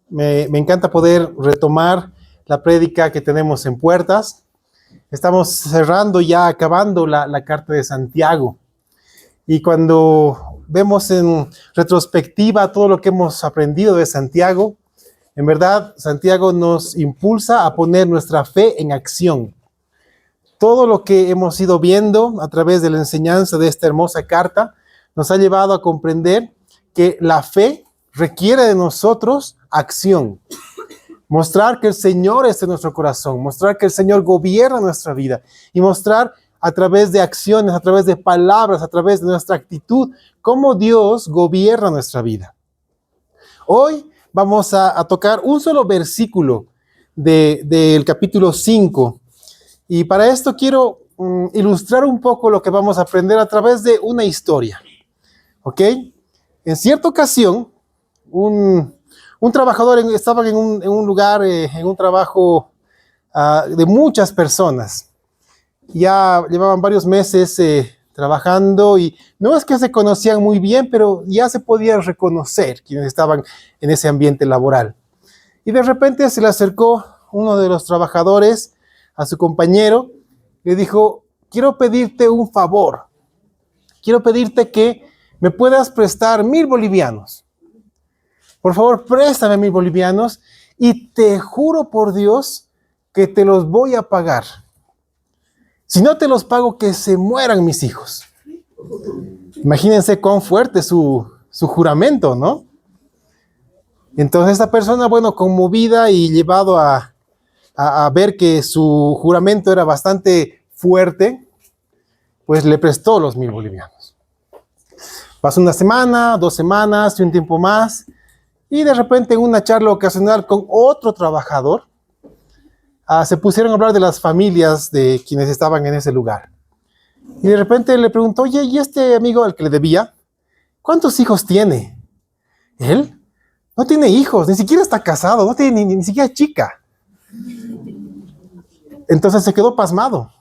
Me encanta poder retomar la prédica que tenemos en Puertas. Estamos cerrando ya, acabando la carta de Santiago. Y cuando vemos en retrospectiva todo lo que hemos aprendido de Santiago, en verdad, Santiago nos impulsa a poner nuestra fe en acción. Todo lo que hemos ido viendo a través de la enseñanza de esta hermosa carta nos ha llevado a comprender que la fe requiere de nosotros acción. Mostrar que el Señor está en nuestro corazón, mostrar que el Señor gobierna nuestra vida y mostrar a través de acciones, a través de palabras, a través de nuestra actitud, cómo Dios gobierna nuestra vida. Hoy vamos a tocar un solo versículo del capítulo 5. Y para esto quiero ilustrar un poco lo que vamos a aprender a través de una historia. ¿Ok? En cierta ocasión, un trabajador estaba en un lugar, en un trabajo de muchas personas. Ya llevaban varios meses trabajando y no es que se conocían muy bien, pero ya se podían reconocer quienes estaban en ese ambiente laboral. Y de repente se le acercó uno de los trabajadores a su compañero, le dijo: quiero pedirte un favor, quiero pedirte que me puedas prestar 1,000 bolivianos. Por favor, préstame 1,000 bolivianos y te juro por Dios que te los voy a pagar. Si no te los pago, que se mueran mis hijos. Imagínense cuán fuerte su juramento, ¿no? Entonces esta persona, bueno, conmovida y llevado a ver que su juramento era bastante fuerte, pues le prestó los 1,000 bolivianos. Pasó una semana, 2 semanas y un tiempo más, y de repente en una charla ocasional con otro trabajador, se pusieron a hablar de las familias de quienes estaban en ese lugar. Y de repente le preguntó: oye, ¿y este amigo al que le debía, cuántos hijos tiene? Él no tiene hijos, ni siquiera está casado, no tiene ni siquiera chica. Entonces se quedó pasmado.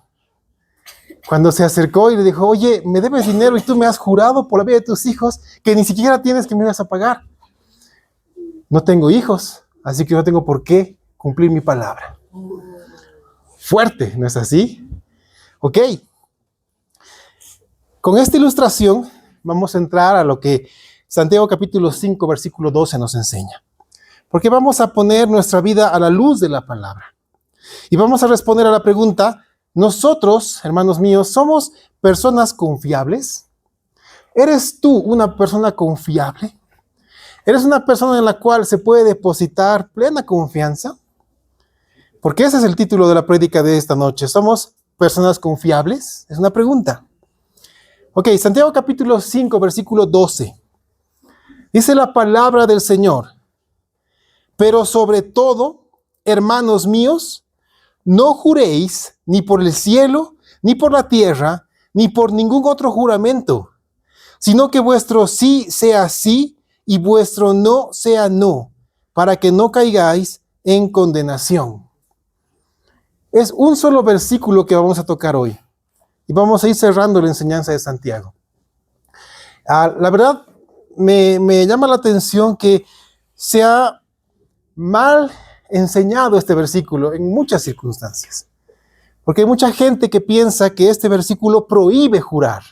Cuando se acercó y le dijo: oye, me debes dinero y tú me has jurado por la vida de tus hijos que ni siquiera tienes que me ibas a pagar. No tengo hijos, así que no tengo por qué cumplir mi palabra. Fuerte, ¿no es así? Ok. Con esta ilustración vamos a entrar a lo que Santiago capítulo 5, versículo 12 nos enseña. Porque vamos a poner nuestra vida a la luz de la palabra. Y vamos a responder a la pregunta: nosotros, hermanos míos, ¿somos personas confiables? ¿Eres tú una persona confiable? ¿Eres una persona en la cual se puede depositar plena confianza? Porque ese es el título de la prédica de esta noche. ¿Somos personas confiables? Es una pregunta. Ok, Santiago capítulo 5, versículo 12. Dice la palabra del Señor: pero sobre todo, hermanos míos, no juréis ni por el cielo, ni por la tierra, ni por ningún otro juramento, sino que vuestro sí sea sí y vuestro no sea no, para que no caigáis en condenación. Es un solo versículo que vamos a tocar hoy y vamos a ir cerrando la enseñanza de Santiago. La verdad, me llama la atención que se ha mal enseñado este versículo en muchas circunstancias. Porque hay mucha gente que piensa que este versículo prohíbe jurar.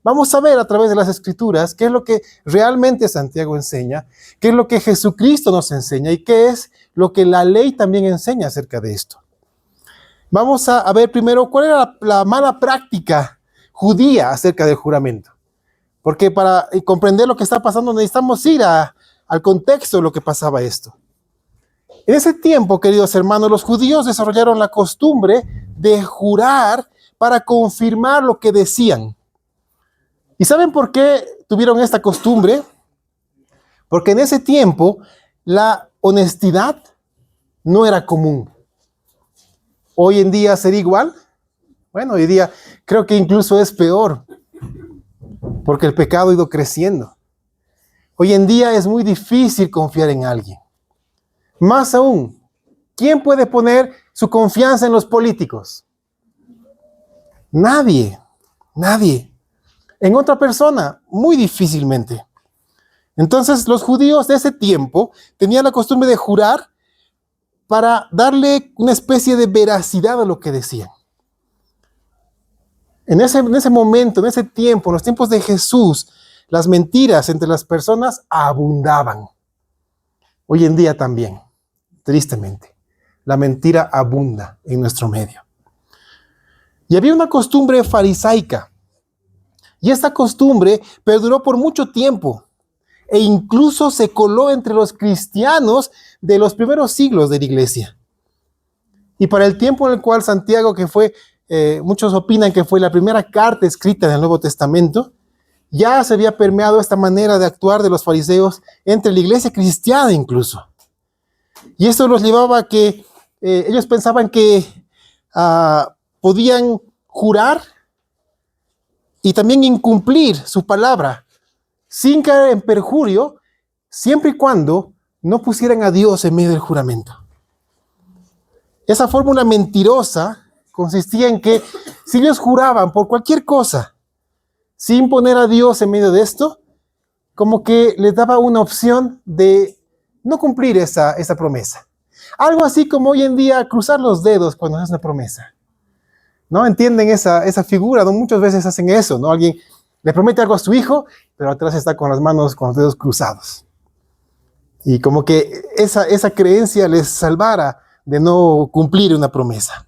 Vamos a ver a través de las Escrituras qué es lo que realmente Santiago enseña, qué es lo que Jesucristo nos enseña y qué es lo que la ley también enseña acerca de esto. Vamos a ver primero cuál era la mala práctica judía acerca del juramento. Porque para comprender lo que está pasando necesitamos ir al contexto de lo que pasaba esto. En ese tiempo, queridos hermanos, los judíos desarrollaron la costumbre de jurar para confirmar lo que decían. ¿Y saben por qué tuvieron esta costumbre? Porque en ese tiempo la honestidad no era común. ¿Hoy en día sería igual? Bueno, hoy día creo que incluso es peor, porque el pecado ha ido creciendo. Hoy en día es muy difícil confiar en alguien. Más aún, ¿quién puede poner su confianza en los políticos? Nadie. en otra persona, muy difícilmente. Entonces, los judíos de ese tiempo tenían la costumbre de jurar para darle una especie de veracidad a lo que decían. En ese momento, en ese tiempo, en los tiempos de Jesús, las mentiras entre las personas abundaban. Hoy en día también, tristemente, la mentira abunda en nuestro medio. Y había una costumbre farisaica, y esta costumbre perduró por mucho tiempo, e incluso se coló entre los cristianos de los primeros siglos de la iglesia. Y para el tiempo en el cual Santiago, que fue, muchos opinan que fue la primera carta escrita en el Nuevo Testamento, ya se había permeado esta manera de actuar de los fariseos entre la iglesia cristiana incluso. Y esto los llevaba a que ellos pensaban que podían jurar y también incumplir su palabra sin caer en perjurio, siempre y cuando no pusieran a Dios en medio del juramento. Esa fórmula mentirosa consistía en que si ellos juraban por cualquier cosa, sin poner a Dios en medio de esto, como que les daba una opción de no cumplir esa promesa. Algo así como hoy en día cruzar los dedos cuando es una promesa. ¿No? ¿Entienden esa figura? ¿No? Muchas veces hacen eso, ¿no? Alguien le promete algo a su hijo, pero atrás está con las manos, con los dedos cruzados. Y como que esa creencia les salvara de no cumplir una promesa.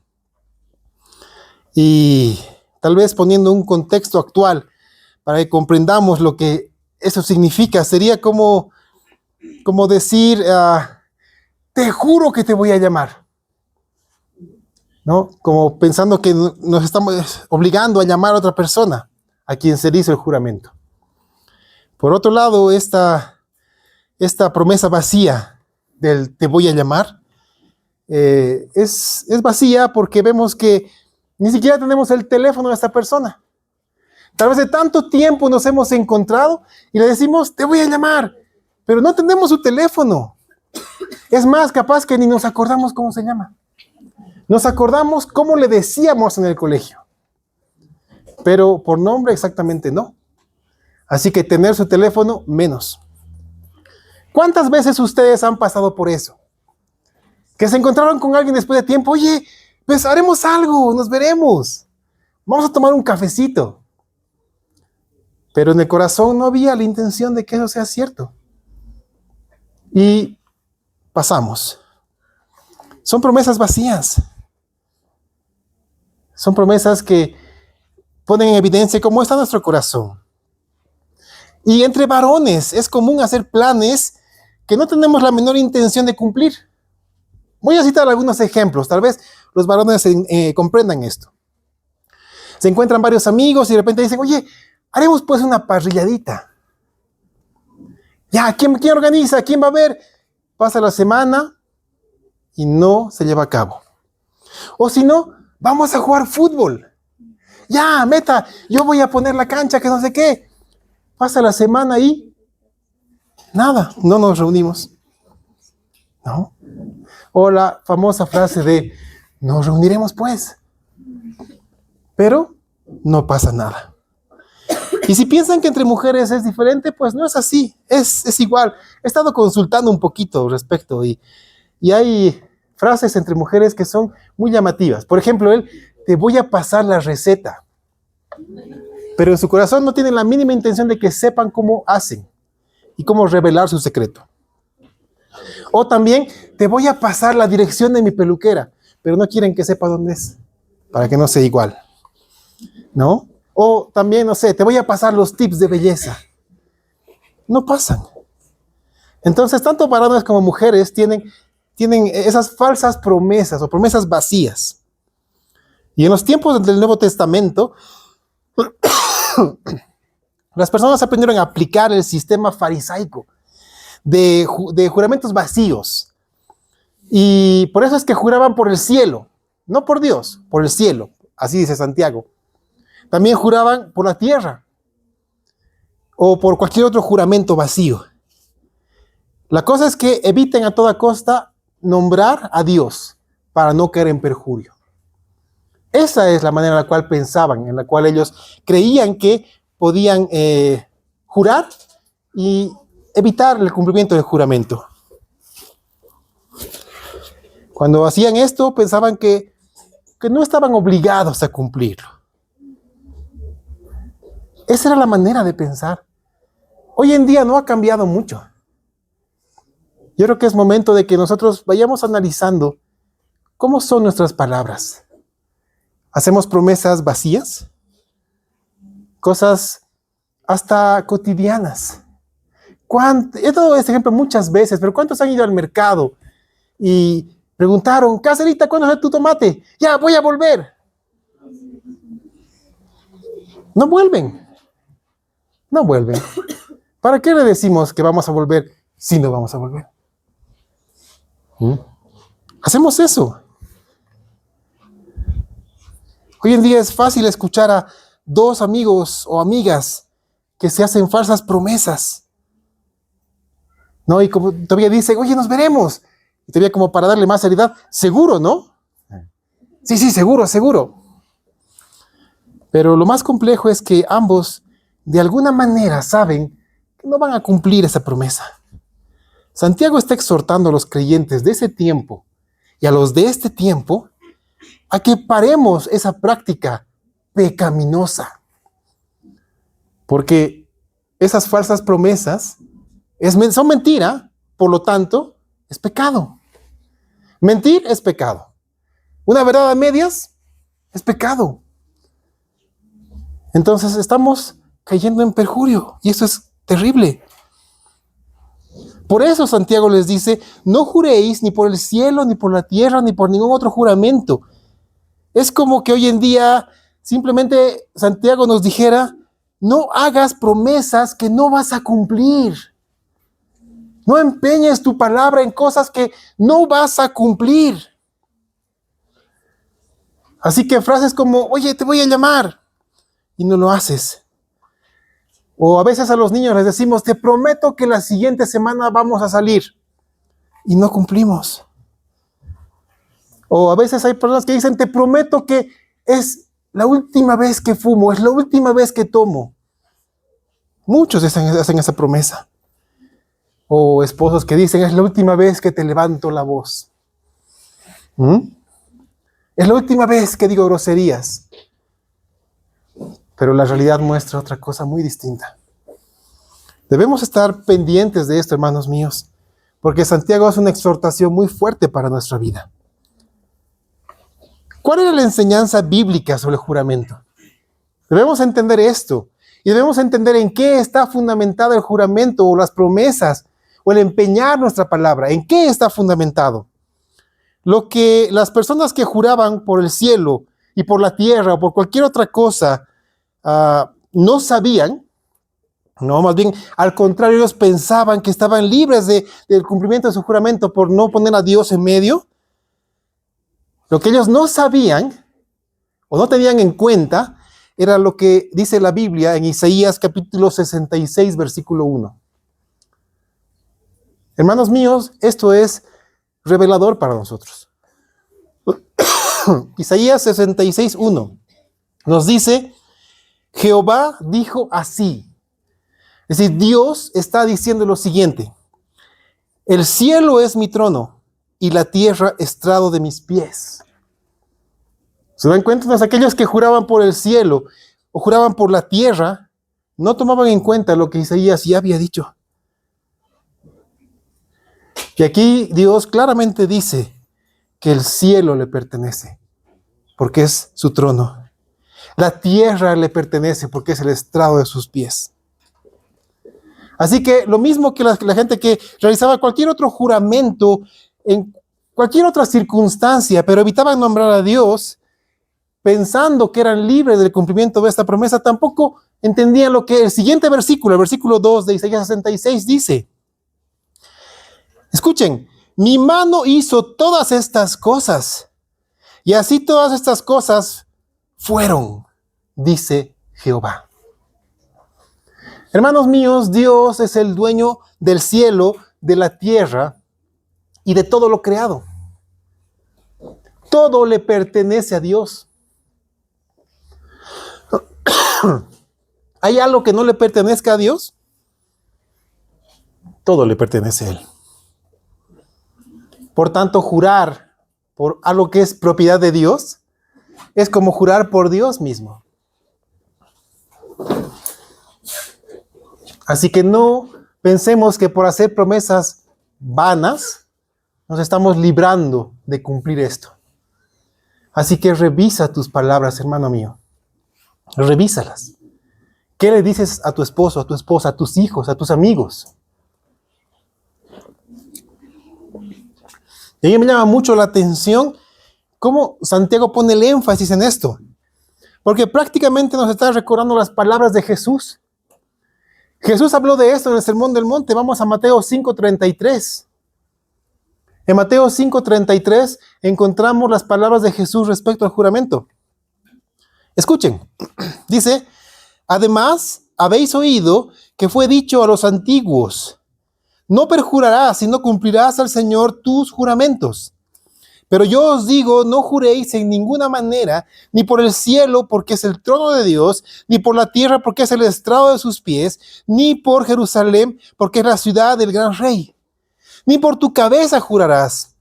Y tal vez poniendo un contexto actual para que comprendamos lo que eso significa, sería como decir, te juro que te voy a llamar. ¿No? Como pensando que nos estamos obligando a llamar a otra persona a quien se le hizo el juramento. Por otro lado, esta promesa vacía del te voy a llamar es vacía porque vemos que ni siquiera tenemos el teléfono de esta persona. Tal vez de tanto tiempo nos hemos encontrado y le decimos te voy a llamar, pero no tenemos su teléfono. Es más, capaz que ni nos acordamos cómo se llama. Nos acordamos cómo le decíamos en el colegio, pero por nombre exactamente no. Así que tener su teléfono, menos. ¿Cuántas veces ustedes han pasado por eso? Que se encontraron con alguien después de tiempo, oye, pues haremos algo, nos veremos, vamos a tomar un cafecito. Pero en el corazón no había la intención de que eso sea cierto. Y pasamos. Son promesas vacías. Son promesas que ponen en evidencia cómo está nuestro corazón. Y entre varones es común hacer planes que no tenemos la menor intención de cumplir. Voy a citar algunos ejemplos, tal vez los varones comprendan esto. Se encuentran varios amigos y de repente dicen, oye, haremos pues una parrilladita. Ya, ¿quién organiza? ¿Quién va a ver? Pasa la semana y no se lleva a cabo. O si no, vamos a jugar fútbol. Ya, meta, yo voy a poner la cancha, que no sé qué. Pasa la semana y nada, no nos reunimos. ¿No? O la famosa frase de, nos reuniremos pues. Pero no pasa nada. Y si piensan que entre mujeres es diferente, pues no es así, es igual. He estado consultando un poquito al respecto y hay frases entre mujeres que son muy llamativas. Por ejemplo, te voy a pasar la receta. Pero en su corazón no tienen la mínima intención de que sepan cómo hacen y cómo revelar su secreto. O también, te voy a pasar la dirección de mi peluquera, pero no quieren que sepa dónde es, para que no sea igual. ¿No? O también, no sé, te voy a pasar los tips de belleza. No pasan. Entonces, tanto varones como mujeres tienen esas falsas promesas o promesas vacías. Y en los tiempos del Nuevo Testamento, las personas aprendieron a aplicar el sistema farisaico de juramentos vacíos. Y por eso es que juraban por el cielo, no por Dios, por el cielo. Así dice Santiago. También juraban por la tierra o por cualquier otro juramento vacío. La cosa es que eviten a toda costa nombrar a Dios para no caer en perjurio. Esa es la manera en la cual pensaban, en la cual ellos creían que podían jurar y evitar el cumplimiento del juramento. Cuando hacían esto, pensaban que no estaban obligados a cumplirlo. Esa era la manera de pensar. Hoy en día no ha cambiado mucho. Yo creo que es momento de que nosotros vayamos analizando cómo son nuestras palabras. ¿Hacemos promesas vacías? Cosas hasta cotidianas. He dado este ejemplo muchas veces, pero ¿cuántos han ido al mercado y preguntaron, caserita, ¿cuándo es tu tomate? Ya, voy a volver. No vuelven. No vuelven. ¿Para qué le decimos que vamos a volver si no vamos a volver? Hacemos eso. Hoy en día es fácil escuchar a dos amigos o amigas que se hacen falsas promesas, ¿no? Y como todavía dicen, oye, nos veremos. Y todavía como para darle más seriedad, seguro, ¿no? Sí, seguro, seguro. Pero lo más complejo es que ambos, de alguna manera, saben que no van a cumplir esa promesa. Santiago está exhortando a los creyentes de ese tiempo y a los de este tiempo a que paremos esa práctica pecaminosa. Porque esas falsas promesas son mentira, por lo tanto, es pecado. Mentir es pecado. Una verdad a medias es pecado. Entonces estamos cayendo en perjurio y eso es terrible. Por eso Santiago les dice, no juréis ni por el cielo, ni por la tierra, ni por ningún otro juramento. Es como que hoy en día simplemente Santiago nos dijera, no hagas promesas que no vas a cumplir. No empeñes tu palabra en cosas que no vas a cumplir. Así que frases como, oye, te voy a llamar, y no lo haces. O a veces a los niños les decimos, te prometo que la siguiente semana vamos a salir. Y no cumplimos. O a veces hay personas que dicen, te prometo que es la última vez que fumo, es la última vez que tomo. Muchos hacen esa promesa. O esposos que dicen, es la última vez que te levanto la voz. Es la última vez que digo groserías. Pero la realidad muestra otra cosa muy distinta. Debemos estar pendientes de esto, hermanos míos, porque Santiago hace una exhortación muy fuerte para nuestra vida. ¿Cuál era la enseñanza bíblica sobre el juramento? Debemos entender esto y debemos entender en qué está fundamentado el juramento o las promesas o el empeñar nuestra palabra. ¿En qué está fundamentado? Lo que las personas que juraban por el cielo y por la tierra o por cualquier otra cosa no sabían, no, más bien al contrario, ellos pensaban que estaban libres del cumplimiento de su juramento por no poner a Dios en medio. Lo que ellos no sabían o no tenían en cuenta era lo que dice la Biblia en Isaías capítulo 66, versículo 1. Hermanos míos, esto es revelador para nosotros. Isaías 66, 1 nos dice, Jehová dijo así. Es decir, Dios está diciendo lo siguiente. El cielo es mi trono y la tierra estrado de mis pies. ¿Se dan cuenta? Entonces, aquellos que juraban por el cielo o juraban por la tierra, no tomaban en cuenta lo que Isaías ya había dicho. Y aquí Dios claramente dice que el cielo le pertenece, porque es su trono. La tierra le pertenece, porque es el estrado de sus pies. Así que lo mismo que la gente que realizaba cualquier otro juramento en cualquier otra circunstancia, pero evitaban nombrar a Dios, pensando que eran libres del cumplimiento de esta promesa, tampoco entendían lo que el siguiente versículo, el versículo 2 de Isaías 66 dice. Escuchen, mi mano hizo todas estas cosas, y así todas estas cosas fueron, dice Jehová. Hermanos míos, Dios es el dueño del cielo, de la tierra y de todo lo creado. Todo le pertenece a Dios. ¿Hay algo que no le pertenezca a Dios? Todo le pertenece a Él. Por tanto, jurar por algo que es propiedad de Dios es como jurar por Dios mismo. Así que no pensemos que por hacer promesas vanas nos estamos librando de cumplir esto. Así que revisa tus palabras, hermano mío. Revísalas. ¿Qué le dices a tu esposo, a tu esposa, a tus hijos, a tus amigos? Y a mí me llama mucho la atención cómo Santiago pone el énfasis en esto. Porque prácticamente nos está recordando las palabras de Jesús. Jesús habló de esto en el Sermón del Monte. Vamos a Mateo 5:33. En Mateo 5:33 encontramos las palabras de Jesús respecto al juramento. Escuchen. Dice, además, habéis oído que fue dicho a los antiguos, no perjurarás, sino cumplirás al Señor tus juramentos. Pero yo os digo, no juréis en ninguna manera, ni por el cielo, porque es el trono de Dios, ni por la tierra, porque es el estrado de sus pies, ni por Jerusalén, porque es la ciudad del gran rey. Ni por tu cabeza jurarás,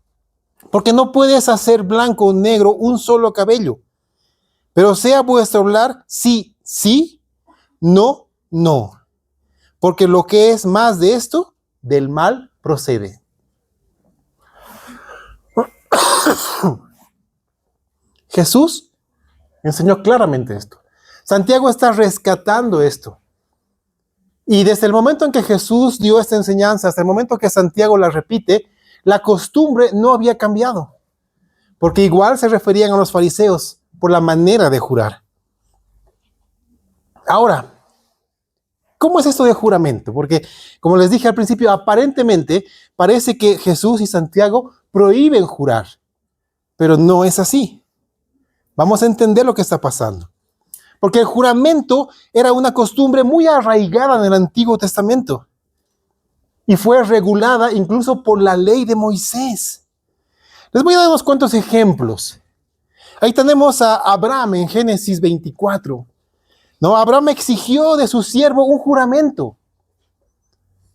porque no puedes hacer blanco o negro un solo cabello. Pero sea vuestro hablar sí, sí, no, no. Porque lo que es más de esto, del mal procede. Jesús enseñó claramente esto. Santiago está rescatando esto. Y desde el momento en que Jesús dio esta enseñanza, hasta el momento que Santiago la repite, la costumbre no había cambiado. Porque igual se referían a los fariseos por la manera de jurar. Ahora, ¿cómo es esto de juramento? Porque, como les dije al principio, aparentemente parece que Jesús y Santiago prohíben jurar. Pero no es así. Vamos a entender lo que está pasando. Porque el juramento era una costumbre muy arraigada en el Antiguo Testamento. Y fue regulada incluso por la ley de Moisés. Les voy a dar unos cuantos ejemplos. Ahí tenemos a Abraham en Génesis 24. No, Abraham exigió de su siervo un juramento.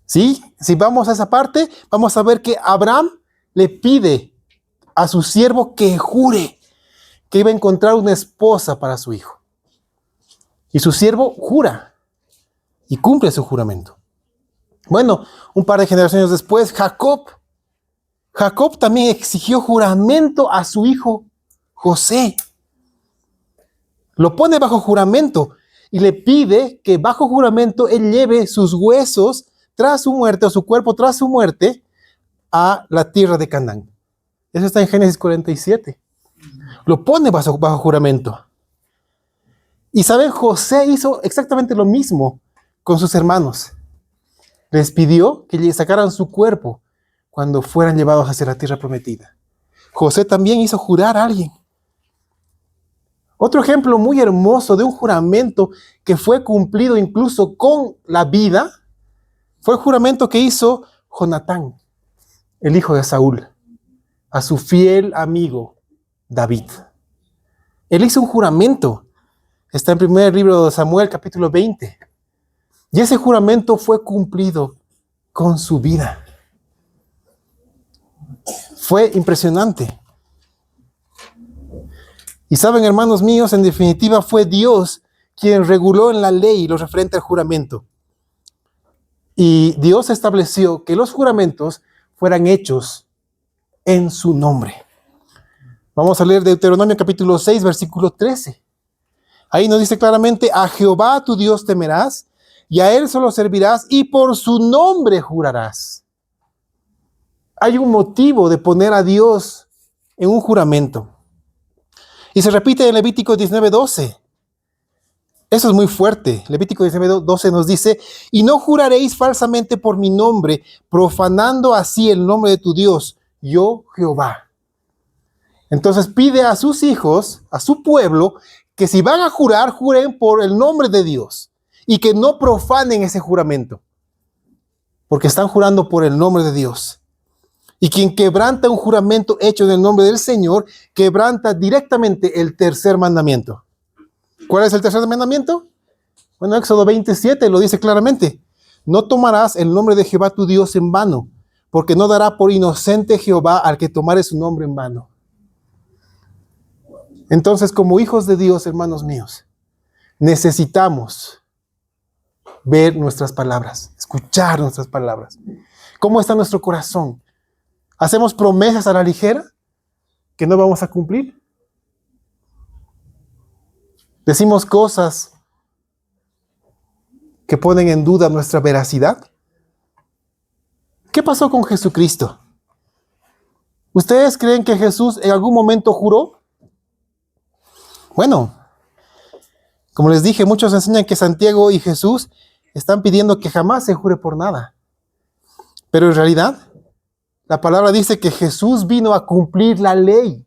¿Sí? Si vamos a esa parte, vamos a ver que Abraham le pide a su siervo que jure que iba a encontrar una esposa para su hijo. Y su siervo jura y cumple su juramento. Bueno, un par de generaciones después, Jacob también exigió juramento a su hijo José. Lo pone bajo juramento y le pide que bajo juramento él lleve sus huesos tras su muerte, o su cuerpo tras su muerte, a la tierra de Canaán. Eso está en Génesis 47. Lo pone bajo juramento. Y saben, José hizo exactamente lo mismo con sus hermanos. Les pidió que le sacaran su cuerpo cuando fueran llevados hacia la tierra prometida. José también hizo jurar a alguien. Otro ejemplo muy hermoso de un juramento que fue cumplido incluso con la vida fue el juramento que hizo Jonatán, el hijo de Saúl, a su fiel amigo David. Él hizo un juramento. Está en primer libro de Samuel, capítulo 20. Y ese juramento fue cumplido con su vida. Fue impresionante. Y saben, hermanos míos, en definitiva fue Dios quien reguló en la ley lo referente al juramento. Y Dios estableció que los juramentos fueran hechos en su nombre. Vamos a leer Deuteronomio capítulo 6, versículo 13. Ahí nos dice claramente, a Jehová tu Dios temerás, y a él solo servirás, y por su nombre jurarás. Hay un motivo de poner a Dios en un juramento. Y se repite en Levítico 19:12. Eso es muy fuerte. Levítico 19:12 nos dice, y no juraréis falsamente por mi nombre, profanando así el nombre de tu Dios, yo Jehová. Entonces pide a sus hijos, a su pueblo, que si van a jurar, juren por el nombre de Dios y que no profanen ese juramento, porque están jurando por el nombre de Dios. Y quien quebranta un juramento hecho en el nombre del Señor, quebranta directamente el tercer mandamiento. ¿Cuál es el tercer mandamiento? Bueno, Éxodo 27 lo dice claramente. No tomarás el nombre de Jehová tu Dios en vano, porque no dará por inocente Jehová al que tomare su nombre en vano. Entonces, como hijos de Dios, hermanos míos, necesitamos ver nuestras palabras, escuchar nuestras palabras. ¿Cómo está nuestro corazón? ¿Hacemos promesas a la ligera que no vamos a cumplir? ¿Decimos cosas que ponen en duda nuestra veracidad? ¿Qué pasó con Jesucristo? ¿Ustedes creen que Jesús en algún momento juró? Bueno, como les dije, muchos enseñan que Santiago y Jesús están pidiendo que jamás se jure por nada. Pero en realidad, la palabra dice que Jesús vino a cumplir la ley.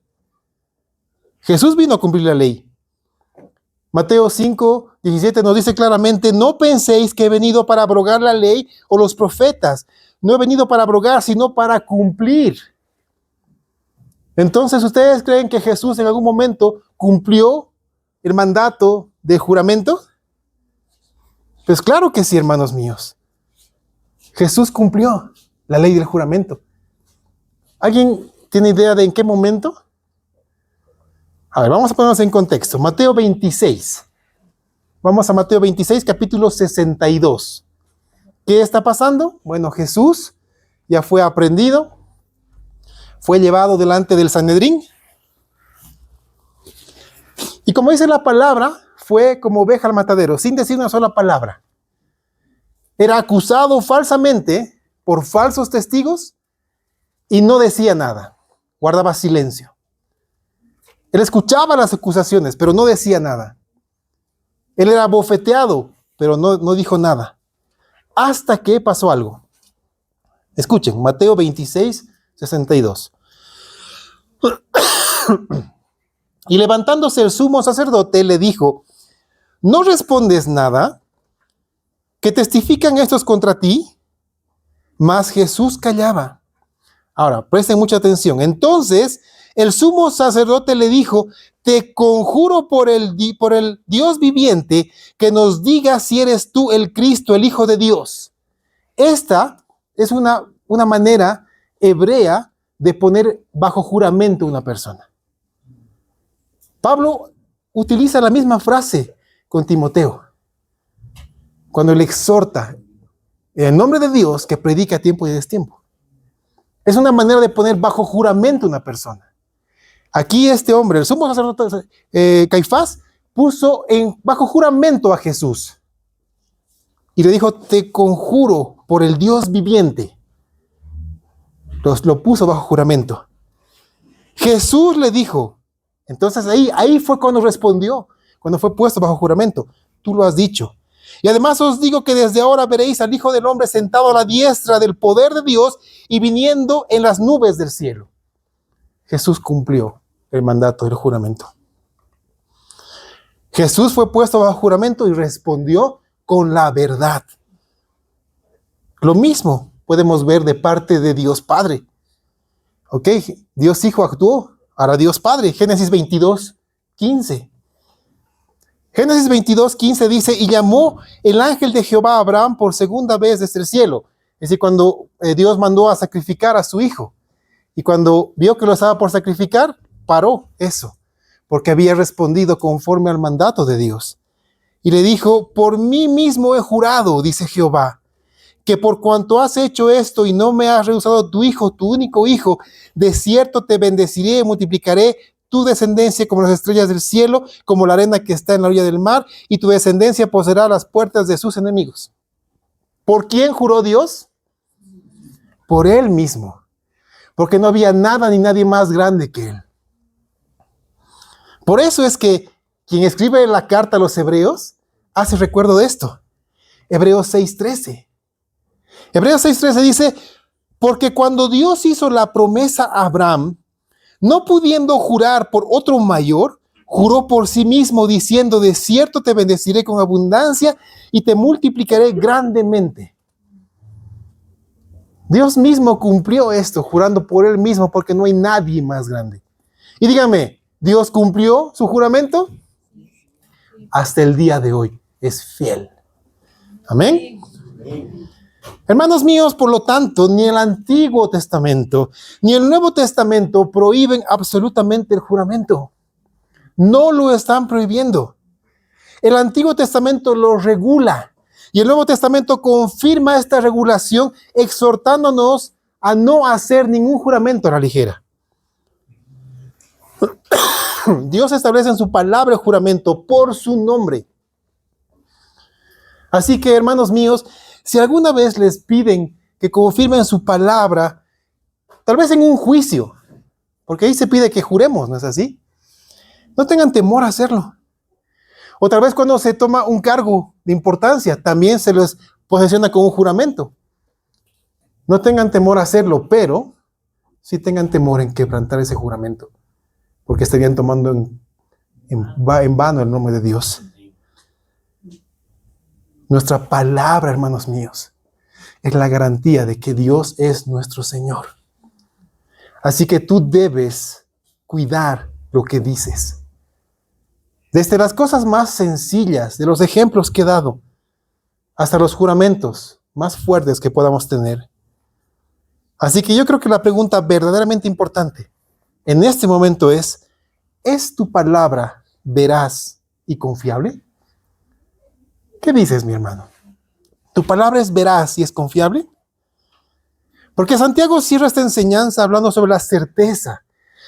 Jesús vino a cumplir la ley. Mateo 5:17 nos dice claramente: no penséis que he venido para abrogar la ley o los profetas. No he venido para abrogar, sino para cumplir. Entonces, ¿ustedes creen que Jesús en algún momento cumplió el mandato de juramento? Pues claro que sí, hermanos míos. Jesús cumplió la ley del juramento. ¿Alguien tiene idea de en qué momento? A ver, vamos a ponernos en contexto. Mateo 26. Vamos a Mateo 26, capítulo 62. ¿Qué está pasando? Bueno, Jesús ya fue aprehendido, fue llevado delante del Sanedrín. Y como dice la palabra, fue como oveja al matadero, sin decir una sola palabra. Era acusado falsamente por falsos testigos y no decía nada. Guardaba silencio. Él escuchaba las acusaciones, pero no decía nada. Él era bofeteado, pero no dijo nada. Hasta que pasó algo. Escuchen, Mateo 26, 62. Y levantándose el sumo sacerdote, le dijo: ¿no respondes nada? ¿Qué testifican estos contra ti? Mas Jesús callaba. Ahora, presten mucha atención. Entonces, el sumo sacerdote le dijo: te conjuro por el Dios viviente, que nos digas si eres tú el Cristo, el Hijo de Dios. Esta es una manera hebrea de poner bajo juramento a una persona. Pablo utiliza la misma frase con Timoteo, cuando le exhorta en el nombre de Dios que predica a tiempo y destiempo. Es una manera de poner bajo juramento a una persona. Aquí este hombre, el sumo sacerdote Caifás, puso bajo juramento a Jesús. Y le dijo: te conjuro por el Dios viviente. Lo puso bajo juramento. Jesús le dijo, entonces ahí fue cuando respondió, cuando fue puesto bajo juramento: tú lo has dicho. Y además os digo que desde ahora veréis al Hijo del Hombre sentado a la diestra del poder de Dios y viniendo en las nubes del cielo. Jesús cumplió el mandato del juramento. Jesús fue puesto bajo juramento y respondió con la verdad. Lo mismo podemos ver de parte de Dios Padre. Ok, Dios Hijo actuó, ahora Dios Padre. Génesis 22, 15. Génesis 22, 15 dice: y llamó el ángel de Jehová a Abraham por segunda vez desde el cielo. Es decir, cuando Dios mandó a sacrificar a su hijo. Y cuando vio que lo estaba por sacrificar, paró eso, porque había respondido conforme al mandato de Dios. Y le dijo: por mí mismo he jurado, dice Jehová, que por cuanto has hecho esto y no me has rehusado tu hijo, tu único hijo, de cierto te bendeciré y multiplicaré tu descendencia como las estrellas del cielo, como la arena que está en la orilla del mar, y tu descendencia poseerá las puertas de sus enemigos. ¿Por quién juró Dios? Por él mismo, porque no había nada ni nadie más grande que él. Por eso es que quien escribe la carta a los hebreos hace recuerdo de esto. Hebreos 6:13. Hebreos 6:13 dice: porque cuando Dios hizo la promesa a Abraham, no pudiendo jurar por otro mayor, juró por sí mismo, diciendo: de cierto te bendeciré con abundancia y te multiplicaré grandemente. Dios mismo cumplió esto, jurando por él mismo, porque no hay nadie más grande. Y dígame, ¿Dios cumplió su juramento? Hasta el día de hoy. es fiel. Amén. Hermanos míos, por lo tanto, ni el Antiguo Testamento ni el Nuevo Testamento prohíben absolutamente el juramento. No lo están prohibiendo. El Antiguo Testamento lo regula y el Nuevo Testamento confirma esta regulación exhortándonos a no hacer ningún juramento a la ligera. Dios establece en su palabra el juramento por su nombre. Así que, hermanos míos, si alguna vez les piden que confirmen su palabra, tal vez en un juicio, porque ahí se pide que juremos, ¿no es así? No tengan temor a hacerlo. O tal vez cuando se toma un cargo de importancia, también se les posesiona con un juramento. No tengan temor a hacerlo, pero sí tengan temor en quebrantar ese juramento, porque estarían tomando en vano el nombre de Dios. Nuestra palabra, hermanos míos, es la garantía de que Dios es nuestro Señor. Así que tú debes cuidar lo que dices. Desde las cosas más sencillas, de los ejemplos que he dado, hasta los juramentos más fuertes que podamos tener. Así que yo creo que la pregunta verdaderamente importante en este momento ¿es tu palabra veraz y confiable? ¿Qué dices, mi hermano? ¿Tu palabra es veraz y es confiable? Porque Santiago cierra esta enseñanza hablando sobre la certeza,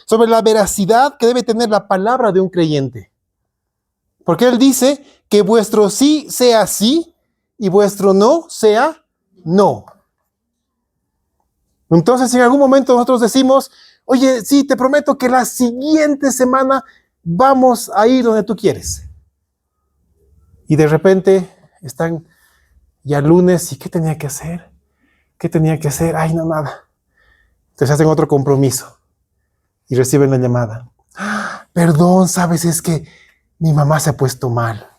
sobre la veracidad que debe tener la palabra de un creyente. Porque él dice que vuestro sí sea sí y vuestro no sea no. Entonces, si en algún momento nosotros decimos, oye, sí, te prometo que la siguiente semana vamos a ir donde tú quieres. Y de repente están ya lunes, ¿y qué tenía que hacer? ¿Qué tenía que hacer? Ay, no, nada. Entonces hacen otro compromiso y reciben la llamada. Perdón, sabes, es que mi mamá se ha puesto mal.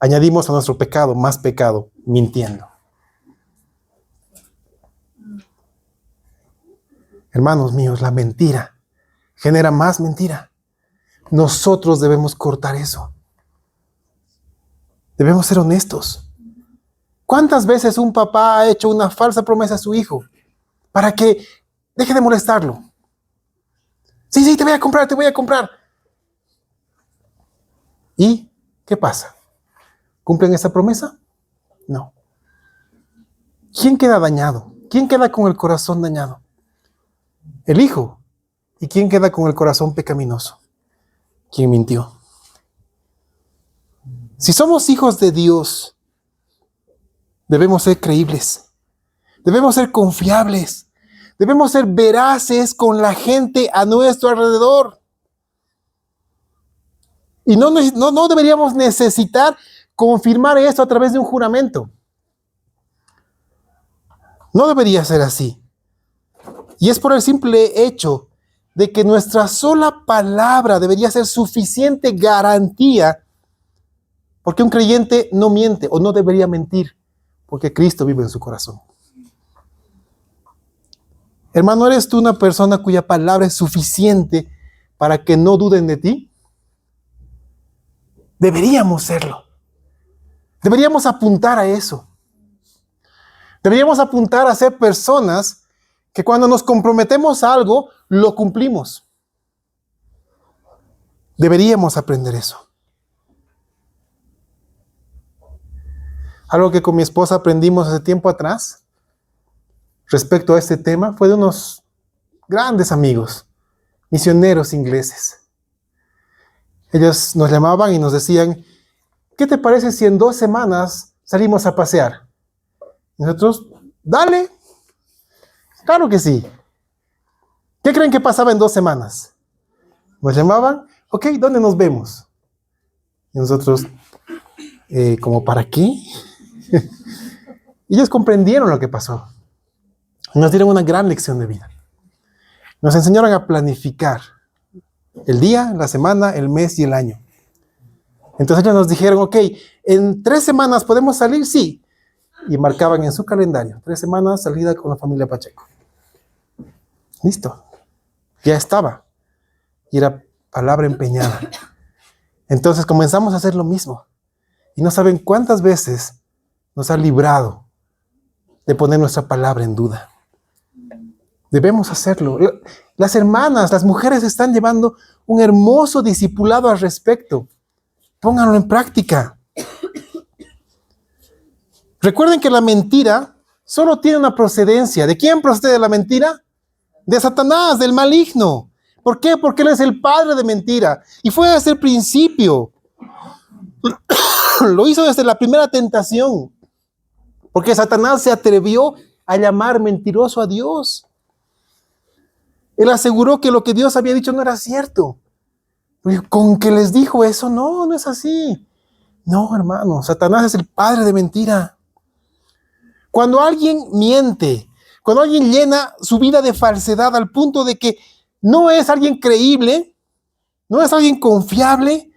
Añadimos a nuestro pecado más pecado, mintiendo. Hermanos míos, la mentira genera más mentira. Nosotros debemos cortar eso. Debemos ser honestos. ¿Cuántas veces un papá ha hecho una falsa promesa a su hijo para que deje de molestarlo? Sí, te voy a comprar, te voy a comprar. ¿Y qué pasa? ¿Cumplen esa promesa? No. ¿Quién queda dañado? ¿Quién queda con el corazón dañado? El hijo. ¿Y quién queda con el corazón pecaminoso? ¿Quién mintió? Si somos hijos de Dios, debemos ser creíbles, debemos ser confiables, debemos ser veraces con la gente a nuestro alrededor. Y no deberíamos necesitar confirmar esto a través de un juramento. No debería ser así. Y es por el simple hecho de que nuestra sola palabra debería ser suficiente garantía, porque un creyente no miente o no debería mentir, porque Cristo vive en su corazón. Hermano, ¿eres tú una persona cuya palabra es suficiente para que no duden de ti? Deberíamos serlo. Deberíamos apuntar a eso. Deberíamos apuntar a ser personas que cuando nos comprometemos a algo, lo cumplimos. Deberíamos aprender eso. Algo que con mi esposa aprendimos hace tiempo atrás respecto a este tema fue de unos grandes amigos, misioneros ingleses. Ellos nos llamaban y nos decían, ¿qué te parece si en 2 semanas salimos a pasear? Y nosotros, dale, claro que sí. ¿Qué creen que pasaba en 2 semanas? Nos llamaban, ok, ¿dónde nos vemos? Y nosotros, ¿como para qué? Y ellos comprendieron lo que pasó. Nos dieron una gran lección de vida. Nos enseñaron a planificar el día, la semana, el mes y el año. Entonces ellos nos dijeron, ok, ¿en 3 semanas podemos salir? Sí. Y marcaban en su calendario, 3 semanas salida con la familia Pacheco. Listo. Ya estaba. Y era palabra empeñada. Entonces comenzamos a hacer lo mismo. Y no saben cuántas veces nos ha librado de poner nuestra palabra en duda. Debemos hacerlo. Las hermanas, las mujeres están llevando un hermoso discipulado al respecto. Pónganlo en práctica. Recuerden que la mentira solo tiene una procedencia. ¿De quién procede la mentira? De Satanás, del maligno. ¿Por qué? Porque él es el padre de mentira. Y fue desde el principio. Lo hizo desde la primera tentación. Porque Satanás se atrevió a llamar mentiroso a Dios. Él aseguró que lo que Dios había dicho no era cierto. ¿Con que les dijo eso? No, no es así. No, hermano, Satanás es el padre de mentira. Cuando alguien miente, cuando alguien llena su vida de falsedad al punto de que no es alguien creíble, no es alguien confiable,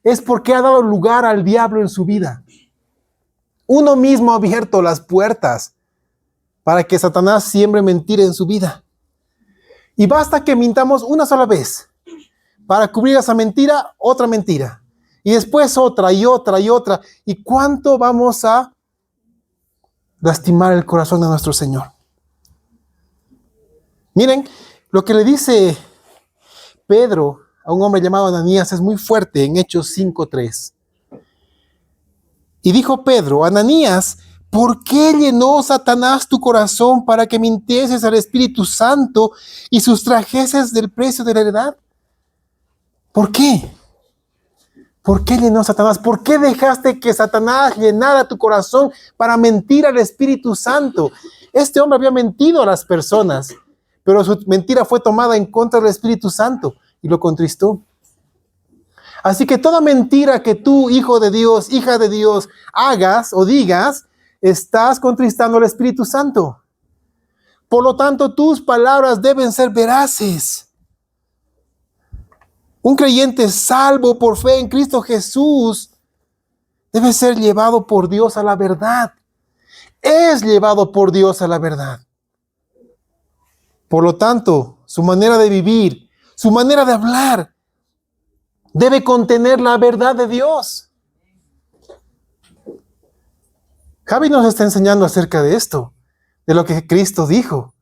es porque ha dado lugar al diablo en su vida. Uno mismo ha abierto las puertas para que Satanás siembre mentira en su vida. Y basta que mintamos una sola vez para cubrir esa mentira, otra mentira. Y después otra y otra y otra. ¿Y cuánto vamos a lastimar el corazón de nuestro Señor? Miren, lo que le dice Pedro a un hombre llamado Ananías es muy fuerte en Hechos 5:3. Y dijo Pedro: Ananías, ¿por qué llenó Satanás tu corazón para que mintieses al Espíritu Santo y sustrajeses del precio de la heredad? ¿Por qué? ¿Por qué llenó Satanás? ¿Por qué dejaste que Satanás llenara tu corazón para mentir al Espíritu Santo? Este hombre había mentido a las personas, pero su mentira fue tomada en contra del Espíritu Santo y lo contristó. Así que toda mentira que tú, hijo de Dios, hija de Dios, hagas o digas, estás contristando al Espíritu Santo. Por lo tanto, tus palabras deben ser veraces. Un creyente salvo por fe en Cristo Jesús debe ser llevado por Dios a la verdad. Es llevado por Dios a la verdad. Por lo tanto, su manera de vivir, su manera de hablar, debe contener la verdad de Dios. Javi nos está enseñando acerca de esto, de lo que Cristo dijo.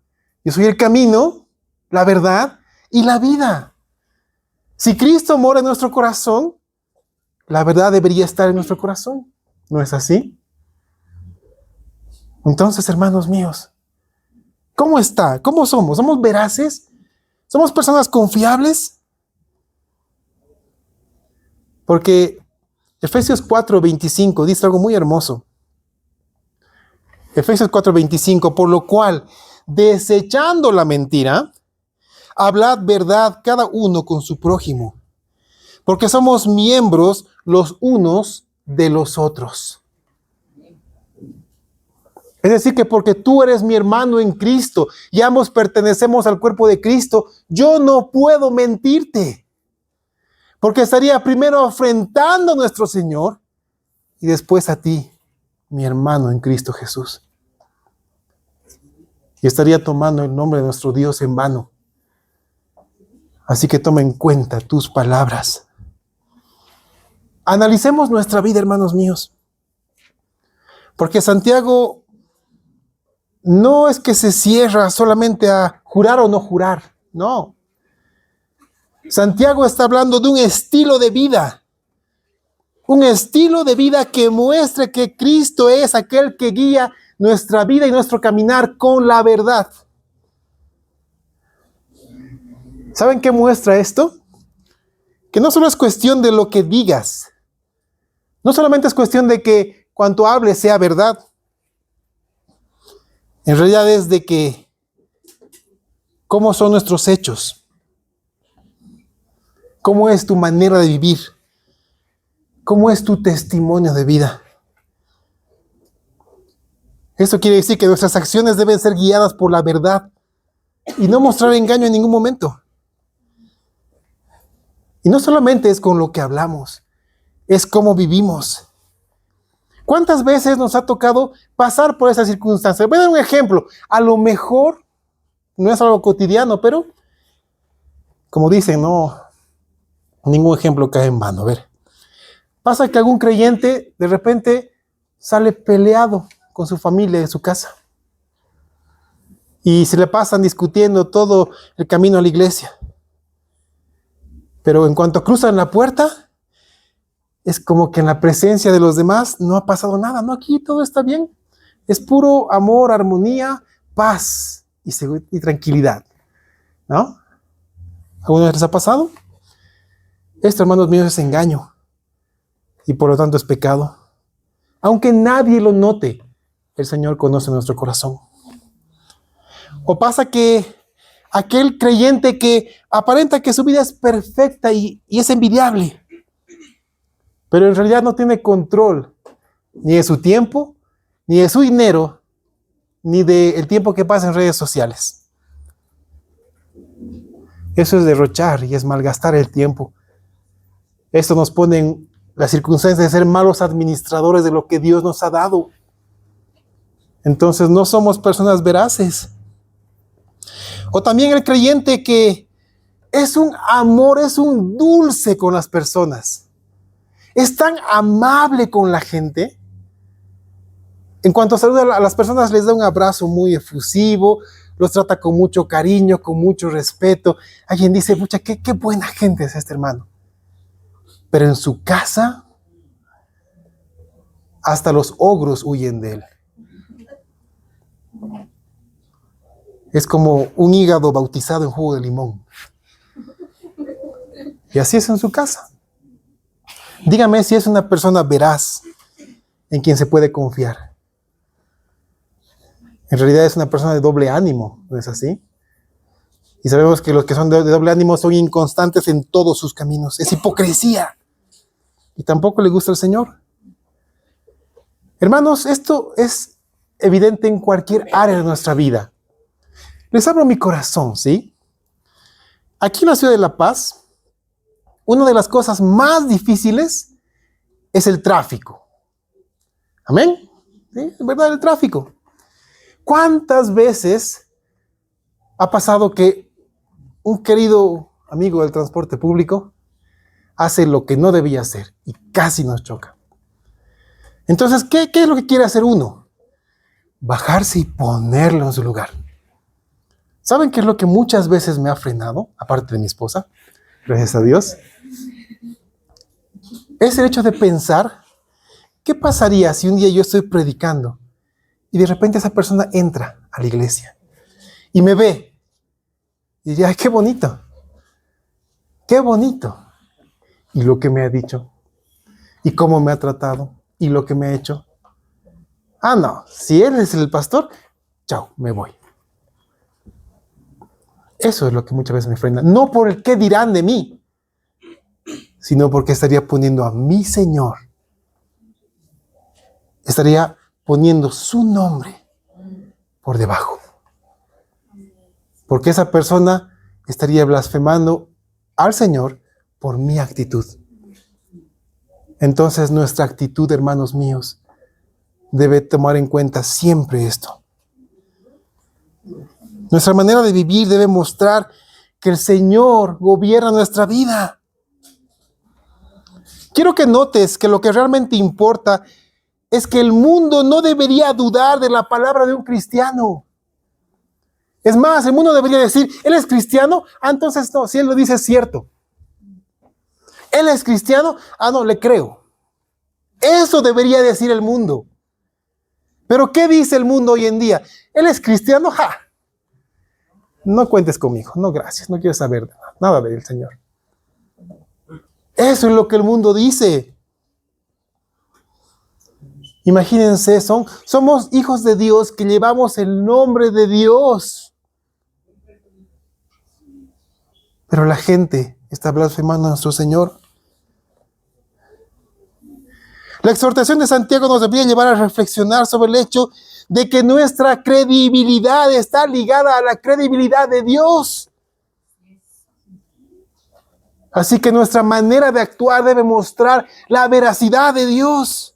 Yo soy el camino, la verdad y la vida. Si Cristo mora en nuestro corazón, la verdad debería estar en nuestro corazón. ¿No es así? Entonces, hermanos míos, ¿cómo está? ¿Cómo somos? ¿Somos veraces? ¿Somos personas confiables? Porque Efesios 4:25 dice algo muy hermoso. Efesios 4:25, por lo cual, desechando la mentira, hablad verdad cada uno con su prójimo, porque somos miembros los unos de los otros. Es decir, que porque tú eres mi hermano en Cristo y ambos pertenecemos al cuerpo de Cristo, yo no puedo mentirte, porque estaría primero afrentando a nuestro Señor y después a ti, mi hermano en Cristo Jesús. Y estaría tomando el nombre de nuestro Dios en vano. Así que toma en cuenta tus palabras. Analicemos nuestra vida, hermanos míos. Porque Santiago no es que se cierra solamente a jurar o no jurar. No. Santiago está hablando de un estilo de vida. Un estilo de vida que muestre que Cristo es aquel que guía nuestra vida y nuestro caminar con la verdad. ¿Saben qué muestra esto? Que no solo es cuestión de lo que digas. No solamente es cuestión de que cuanto hables sea verdad. En realidad es de que cómo son nuestros hechos. Cómo es tu manera de vivir. Cómo es tu testimonio de vida. Esto quiere decir que nuestras acciones deben ser guiadas por la verdad y no mostrar engaño en ningún momento. Y no solamente es con lo que hablamos, es cómo vivimos. ¿Cuántas veces nos ha tocado pasar por esas circunstancias? Voy a dar un ejemplo. A lo mejor no es algo cotidiano, pero como dicen, no, ningún ejemplo cae en vano. A ver, Pasa que algún creyente de repente sale peleado con su familia en su casa. Y se le pasan discutiendo todo el camino a la iglesia. Pero en cuanto cruzan la puerta, es como que en la presencia de los demás no ha pasado nada. No, aquí todo está bien. Es puro amor, armonía, paz y tranquilidad. ¿No? ¿Alguna vez les ha pasado? Esto, hermanos míos, es engaño. Y por lo tanto es pecado. Aunque nadie lo note, el Señor conoce nuestro corazón. O pasa que aquel creyente que aparenta que su vida es perfecta y es envidiable, pero en realidad no tiene control ni de su tiempo, ni de su dinero, ni del tiempo que pasa en redes sociales. Eso es derrochar y es malgastar el tiempo. Esto nos pone en las circunstancias de ser malos administradores de lo que Dios nos ha dado. Entonces no somos personas veraces. O también el creyente que es un amor, es un dulce con las personas. Es tan amable con la gente. En cuanto saluda a las personas, les da un abrazo muy efusivo, los trata con mucho cariño, con mucho respeto. Alguien dice, pucha, qué buena gente es este hermano. Pero en su casa, hasta los ogros huyen de él. Es como un hígado bautizado en jugo de limón. Y así es en su casa. Dígame si es una persona veraz en quien se puede confiar. En realidad es una persona de doble ánimo, ¿no es así? Y sabemos que los que son de doble ánimo son inconstantes en todos sus caminos. Es hipocresía. Y tampoco le gusta al Señor. Hermanos, esto es evidente en cualquier área de nuestra vida. Les abro mi corazón, ¿sí? Aquí en la ciudad de La Paz, una de las cosas más difíciles es el tráfico. ¿Amén? ¿Sí? Es verdad, el tráfico. ¿Cuántas veces ha pasado que un querido amigo del transporte público hace lo que no debía hacer y casi nos choca? Entonces, ¿qué es lo que quiere hacer uno? Bajarse y ponerlo en su lugar. ¿Saben qué es lo que muchas veces me ha frenado, aparte de mi esposa? Gracias a Dios. Es el hecho de pensar, ¿qué pasaría si un día yo estoy predicando y de repente esa persona entra a la iglesia y me ve? Y diría, ¡ay, qué bonito! ¡Qué bonito! Y lo que me ha dicho, y cómo me ha tratado, y lo que me ha hecho. Ah, no, si él es el pastor, chao, me voy. Eso es lo que muchas veces me frena. No por el qué dirán de mí, sino porque estaría poniendo a mi Señor. Estaría poniendo su nombre por debajo. Porque esa persona estaría blasfemando al Señor por mi actitud. Entonces nuestra actitud, hermanos míos, debe tomar en cuenta siempre esto. Nuestra manera de vivir debe mostrar que el Señor gobierna nuestra vida. Quiero que notes que lo que realmente importa es que el mundo no debería dudar de la palabra de un cristiano. Es más, el mundo debería decir, ¿él es cristiano? Ah, entonces no, si él lo dice es cierto. ¿Él es cristiano? Ah, no, le creo. Eso debería decir el mundo. Pero ¿qué dice el mundo hoy en día? ¿Él es cristiano? ¡Ja! No cuentes conmigo, no gracias, no quiero saber nada del Señor. Eso es lo que el mundo dice. Imagínense, somos hijos de Dios que llevamos el nombre de Dios. Pero la gente está blasfemando a nuestro Señor. La exhortación de Santiago nos debería llevar a reflexionar sobre el hecho de que nuestra credibilidad está ligada a la credibilidad de Dios. Así que nuestra manera de actuar debe mostrar la veracidad de Dios.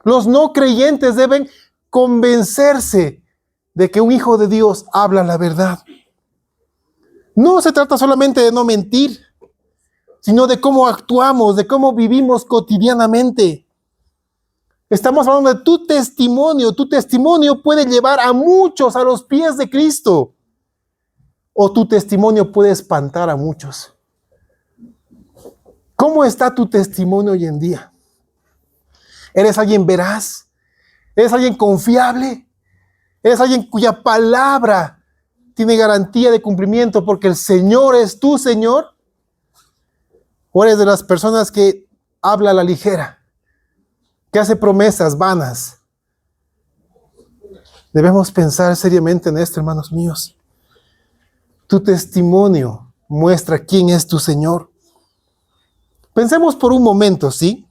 Los no creyentes deben convencerse de que un hijo de Dios habla la verdad. No se trata solamente de no mentir sino de cómo actuamos, de cómo vivimos cotidianamente. Estamos hablando de tu testimonio. Tu testimonio puede llevar a muchos a los pies de Cristo. O tu testimonio puede espantar a muchos. ¿Cómo está tu testimonio hoy en día? ¿Eres alguien veraz? ¿Eres alguien confiable? ¿Eres alguien cuya palabra tiene garantía de cumplimiento porque el Señor es tu Señor? ¿O eres de las personas que habla a la ligera, que hace promesas vanas? Debemos pensar seriamente en esto, hermanos míos. Tu testimonio muestra quién es tu Señor. Pensemos por un momento, ¿sí?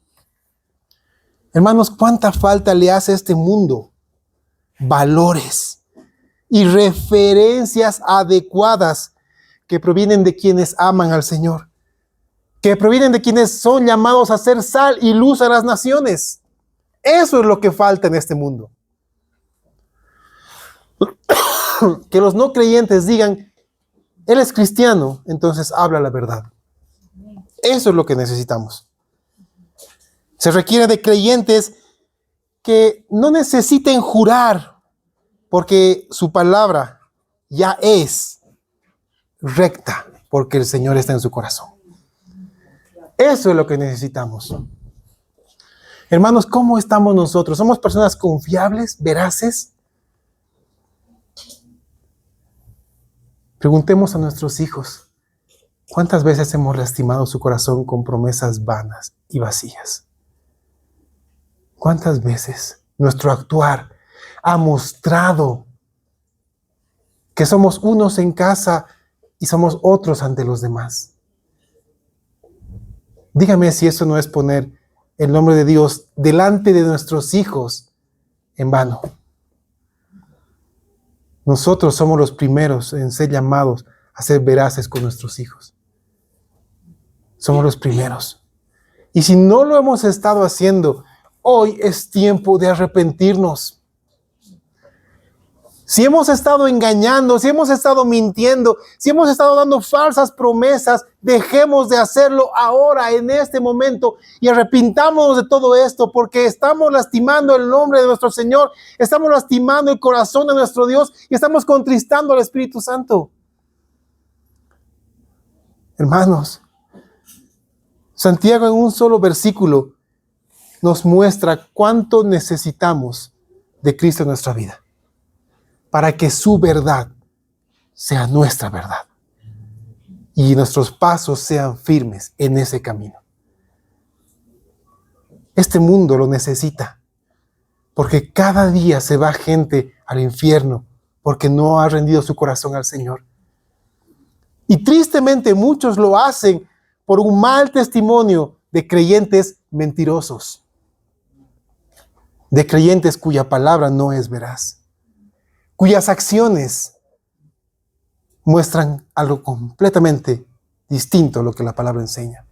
Hermanos, ¿cuánta falta le hace a este mundo valores y referencias adecuadas que provienen de quienes aman al Señor? Que provienen de quienes son llamados a ser sal y luz a las naciones. Eso es lo que falta en este mundo. Que los no creyentes digan, él es cristiano, entonces habla la verdad. Eso es lo que necesitamos. Se requiere de creyentes que no necesiten jurar, porque su palabra ya es recta, porque el Señor está en su corazón. Eso es lo que necesitamos. Hermanos, ¿cómo estamos nosotros? ¿Somos personas confiables, veraces? Preguntemos a nuestros hijos, ¿cuántas veces hemos lastimado su corazón con promesas vanas y vacías? ¿Cuántas veces nuestro actuar ha mostrado que somos unos en casa y somos otros ante los demás? Dígame si eso no es poner el nombre de Dios delante de nuestros hijos en vano. Nosotros somos los primeros en ser llamados a ser veraces con nuestros hijos. Somos los primeros. Y si no lo hemos estado haciendo, hoy es tiempo de arrepentirnos. Si hemos estado engañando, si hemos estado mintiendo, si hemos estado dando falsas promesas, dejemos de hacerlo ahora, en este momento, y arrepintámonos de todo esto, porque estamos lastimando el nombre de nuestro Señor, estamos lastimando el corazón de nuestro Dios y estamos contristando al Espíritu Santo. Hermanos, Santiago en un solo versículo nos muestra cuánto necesitamos de Cristo en nuestra vida, para que su verdad sea nuestra verdad y nuestros pasos sean firmes en ese camino. Este mundo lo necesita, porque cada día se va gente al infierno porque no ha rendido su corazón al Señor. Y tristemente muchos lo hacen por un mal testimonio de creyentes mentirosos, de creyentes cuya palabra no es veraz, cuyas acciones muestran algo completamente distinto a lo que la palabra enseña.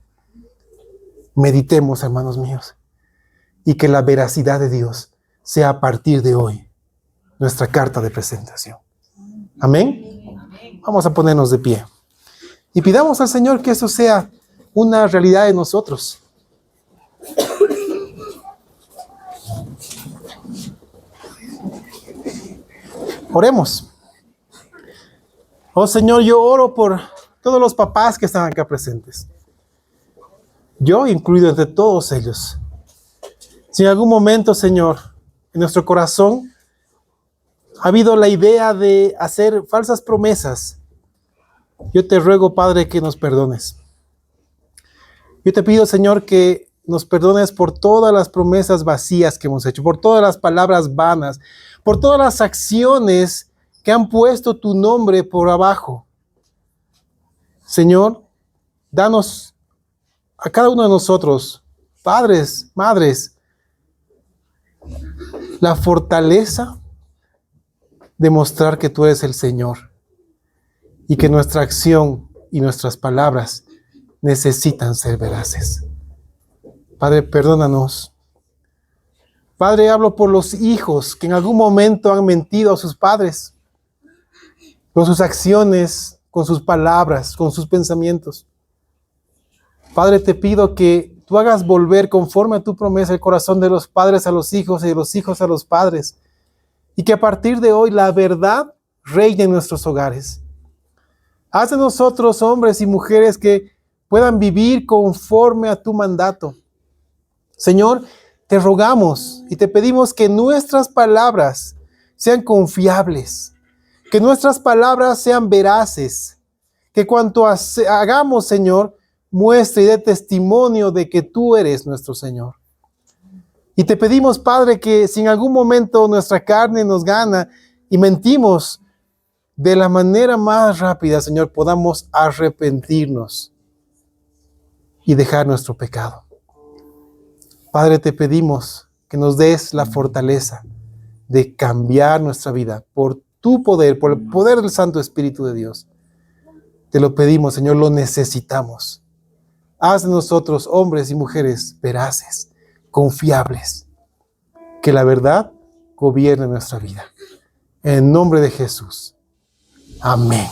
Meditemos, hermanos míos, y que la veracidad de Dios sea a partir de hoy nuestra carta de presentación. ¿Amén? Vamos a ponernos de pie y pidamos al Señor que eso sea una realidad de nosotros. Oremos. Oh Señor, yo oro por todos los papás que están acá presentes. Yo incluido entre todos ellos. Si en algún momento, Señor, en nuestro corazón ha habido la idea de hacer falsas promesas, yo te ruego, Padre, que nos perdones. Yo te pido, Señor, que nos perdones por todas las promesas vacías que hemos hecho, por todas las palabras vanas, por todas las acciones que han puesto tu nombre por abajo. Señor, danos a cada uno de nosotros, padres, madres, la fortaleza de mostrar que tú eres el Señor y que nuestra acción y nuestras palabras necesitan ser veraces. Padre, perdónanos. Padre, hablo por los hijos que en algún momento han mentido a sus padres, con sus acciones, con sus palabras, con sus pensamientos. Padre, te pido que tú hagas volver conforme a tu promesa el corazón de los padres a los hijos y de los hijos a los padres. Y que a partir de hoy la verdad reine en nuestros hogares. Haz de nosotros hombres y mujeres que puedan vivir conforme a tu mandato. Señor, te rogamos y te pedimos que nuestras palabras sean confiables, que nuestras palabras sean veraces, que cuanto hagamos, Señor, muestre y dé testimonio de que tú eres nuestro Señor. Y te pedimos, Padre, que si en algún momento nuestra carne nos gana y mentimos, de la manera más rápida, Señor, podamos arrepentirnos y dejar nuestro pecado. Padre, te pedimos que nos des la fortaleza de cambiar nuestra vida por tu poder, por el poder del Santo Espíritu de Dios. Te lo pedimos, Señor, lo necesitamos. Haz de nosotros hombres y mujeres veraces, confiables, que la verdad gobierne nuestra vida. En el nombre de Jesús. Amén.